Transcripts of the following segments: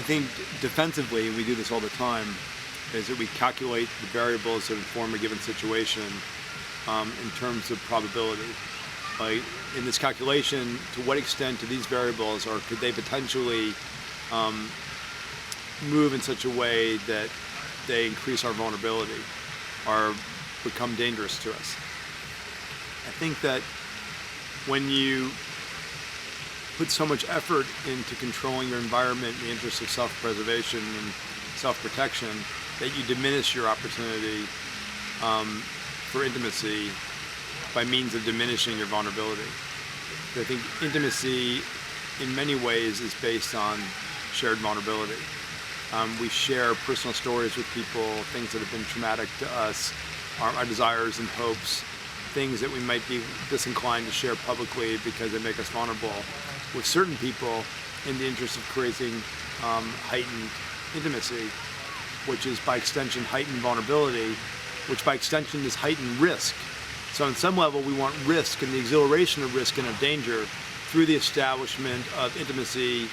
think defensively, we do this all the time, is that we calculate the variables that inform a given situation in terms of probability. Like in this calculation, to what extent do these variables, or could they potentially move in such a way that they increase our vulnerability or become dangerous to us? I think that when you put so much effort into controlling your environment in the interest of self-preservation and self-protection, that you diminish your opportunity for intimacy by means of diminishing your vulnerability. I think intimacy in many ways is based on shared vulnerability. We share personal stories with people, things that have been traumatic to us, our desires and hopes, things that we might be disinclined to share publicly because they make us vulnerable with certain people in the interest of creating heightened intimacy, which is by extension heightened vulnerability, which by extension is heightened risk. So on some level we want risk and the exhilaration of risk and of danger through the establishment of intimacy,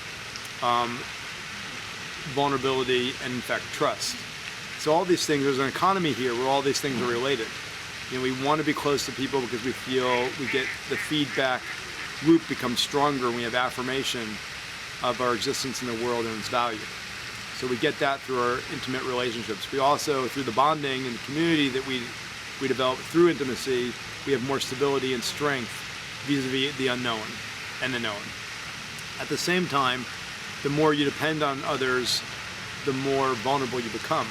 vulnerability, and in fact trust. So all these things, there's an economy here where all these things are related. You know, we want to be close to people because we feel we get the feedback loop becomes stronger and we have affirmation of our existence in the world and its value. So we get that through our intimate relationships. We also, through the bonding and the community that we develop through intimacy, we have more stability and strength vis-a-vis the unknown and the known. At the same time, the more you depend on others, the more vulnerable you become.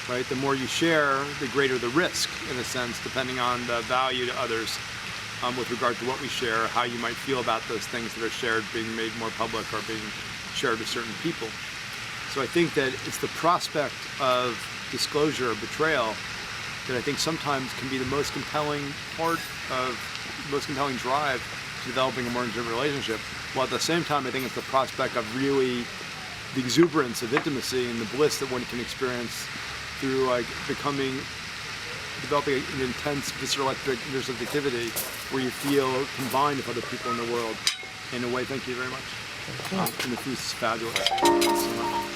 Right? The more you share, the greater the risk, in a sense, depending on the value to others with regard to what we share, how you might feel about those things that are shared being made more public or being shared with certain people. So I think that it's the prospect of disclosure or betrayal that I think sometimes can be the most compelling part of, most compelling drive to developing a more intimate relationship, while at the same time I think it's the prospect of really the exuberance of intimacy and the bliss that one can experience through developing an intense visceral interactivity where you feel combined with other people in the world. In a way, thank you very much. And the food is fabulous. Thank you so much.